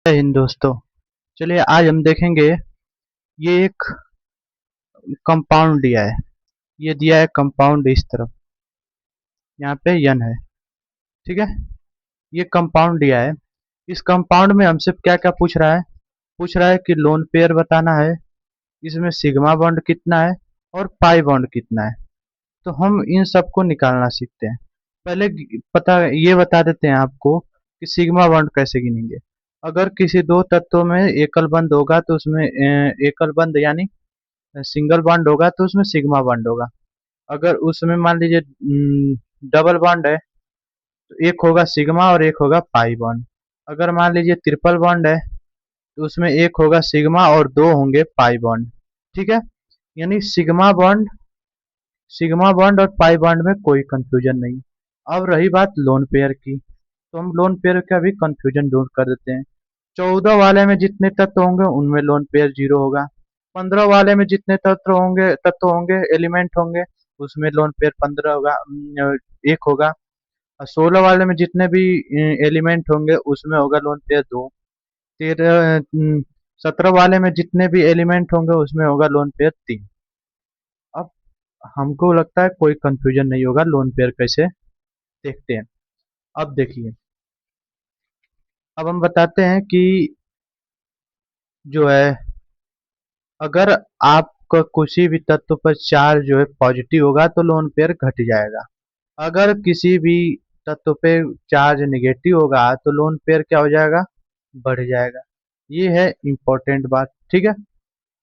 जय हिंद दोस्तों। चलिए आज हम देखेंगे। ये एक कंपाउंड दिया है। ये दिया है कंपाउंड इस तरफ। यहाँ पे यन है। ठीक है। ये कंपाउंड दिया है। इस कंपाउंड में हमसे क्या क्या पूछ रहा है। पूछ रहा है कि लोन पेयर बताना है, इसमें सिग्मा बॉन्ड कितना है और पाई बॉन्ड कितना है। तो हम इन सबको निकालना सीखते हैं। पहले पता ये बता देते हैं आपको कि सिग्मा बॉन्ड कैसे गिनेंगे। अगर किसी दो तत्वों में एकल बंध होगा तो उसमें एकल बंध यानी सिंगल बॉन्ड होगा तो उसमें सिग्मा बॉन्ड होगा। अगर उसमें मान लीजिए डबल बॉन्ड है तो एक होगा सिग्मा और एक होगा पाई बॉन्ड। अगर मान लीजिए ट्रिपल बॉन्ड है तो उसमें एक होगा सिग्मा और दो होंगे पाई बॉन्ड। ठीक है। यानी सिग्मा बॉन्ड और पाई बॉन्ड में कोई कंफ्यूजन नहीं। अब रही बात लोन पेयर की, तो हम लोन पेयर का भी कंफ्यूजन दूर कर देते हैं। 14 वाले में जितने तत्व होंगे उनमें लोन पेयर जीरो होगा। 15 वाले में जितने तत्व होंगे एलिमेंट होंगे उसमें लोन पेयर 15 होगा, एक होगा। और 16 वाले में जितने भी एलिमेंट होंगे उसमें होगा लोन पेयर दो। 17 वाले में जितने भी एलिमेंट होंगे उसमें होगा लोन पेयर तीन। अब हमको लगता है कोई कंफ्यूजन नहीं होगा लोन पेयर कैसे देखते हैं। अब देखिए, अब हम बताते हैं कि जो है, अगर आपका किसी भी तत्व पर चार्ज जो है पॉजिटिव होगा तो लोन पेयर घट जाएगा। अगर किसी भी तत्व पे चार्ज नेगेटिव होगा तो लोन पेयर क्या हो जाएगा, बढ़ जाएगा। ये है इम्पोर्टेंट बात। ठीक है।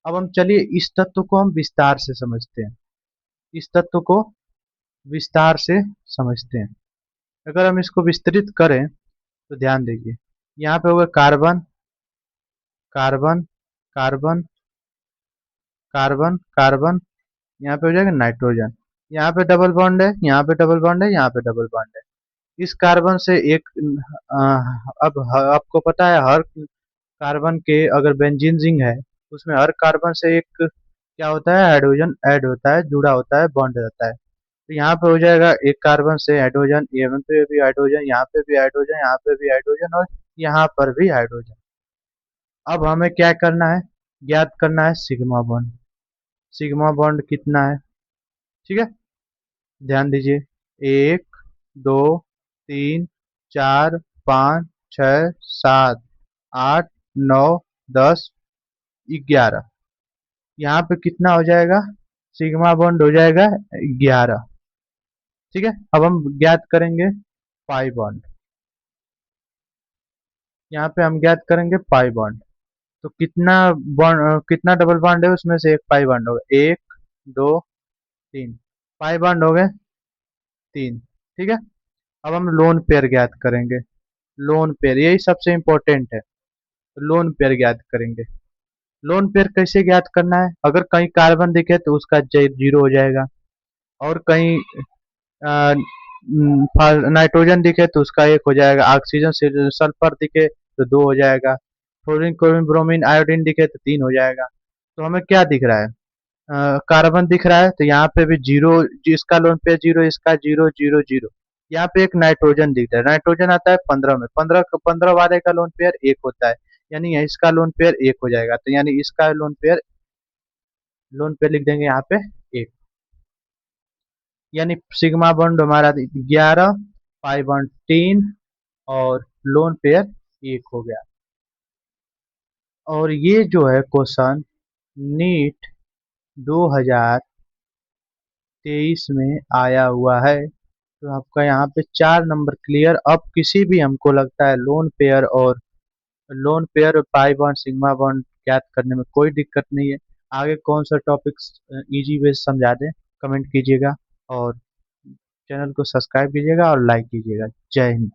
अब हम चलिए इस तत्व को हम विस्तार से समझते हैं। इस तत्व को विस्तार से समझते हैं। अगर हम इसको विस्तृत करें तो ध्यान दीजिए, यहाँ पे होगा carbon carbon carbon carbon carbon, यहाँ पे हो जाएगा नाइट्रोजन। यहाँ पे डबल बॉन्ड है, यहाँ पे डबल बॉन्ड है, यहाँ पे डबल बॉन्ड है। इस कार्बन से एक अब आपको पता है हर कार्बन के अगर बेंजीन रिंग है उसमें हर कार्बन से एक क्या होता है, हाइड्रोजन ऐड होता है, जुड़ा होता है, बॉन्ड रहता है। तो यहाँ पे हो जाएगा एक कार्बन से हाइड्रोजन, यहाँ पे भी हाइड्रोजन, यहाँ पे भी हाइड्रोजन, यहाँ पे भी हाइड्रोजन और यहाँ पर भी हाइड्रोजन। अब हमें क्या करना है, ज्ञात करना है सिग्मा बॉन्ड। सिग्मा बॉन्ड कितना है। ठीक है। ध्यान दीजिए, एक, दो, तीन, चार, पाँच, छ, सात, आठ, नौ, 10, 11। यहाँ पे कितना हो जाएगा, सिग्मा बॉन्ड हो जाएगा 11। ठीक है। अब हम ज्ञात करेंगे पाई बॉन्ड। यहाँ पे हम ज्ञात करेंगे पाई बॉन्ड। तो कितना बॉन्ड, कितना डबल बॉन्ड है उसमें से एक पाई बॉन्ड होगा, एक, दो, तीन। पाई बॉन्ड हो गए तीन। ठीक है। अब हम लोन पेयर ज्ञात करेंगे। लोन पेयर यही सबसे इंपॉर्टेंट है। लोन पेयर ज्ञात करेंगे। लोन पेयर कैसे ज्ञात करना है, अगर कहीं कार्बन दिखे तो उसका जीरो हो जाएगा, और कहीं नाइट्रोजन दिखे तो उसका एक हो जाएगा, ऑक्सीजन से सल्फर दिखे तो दो हो जाएगा, फ्लोरीन क्लोरीन ब्रोमीन आयोडीन दिखे तो तीन हो जाएगा। तो हमें क्या दिख रहा है, कार्बन दिख रहा है तो यहाँ पे भी जीरो, इसका लोन पेयर जीरो, इसका जीरो जीरो जीरो। यहाँ पे एक नाइट्रोजन दिख रहा है, नाइट्रोजन आता है 15 में, 15 वाले का लोन पेयर एक होता है, यानी इसका लोन पेयर एक हो जाएगा। तो यानी इसका लोन पेयर लिख देंगे यहाँ पे एक। यानी सिग्मा बॉन्ड हमारा 11, पाई बॉन्ड 3 और लोन पेयर एक हो गया। और ये जो है क्वेश्चन नीट 2023 में आया हुआ है। तो आपका यहाँ पे 4 नंबर क्लियर। अब किसी भी हमको लगता है lone pair pi bond sigma bond ज्ञात करने में कोई दिक्कत नहीं है। आगे कौन सा टॉपिक्स इजी वे से समझा दें, कमेंट कीजिएगा और चैनल को सब्सक्राइब कीजिएगा और लाइक कीजिएगा। जय हिंद।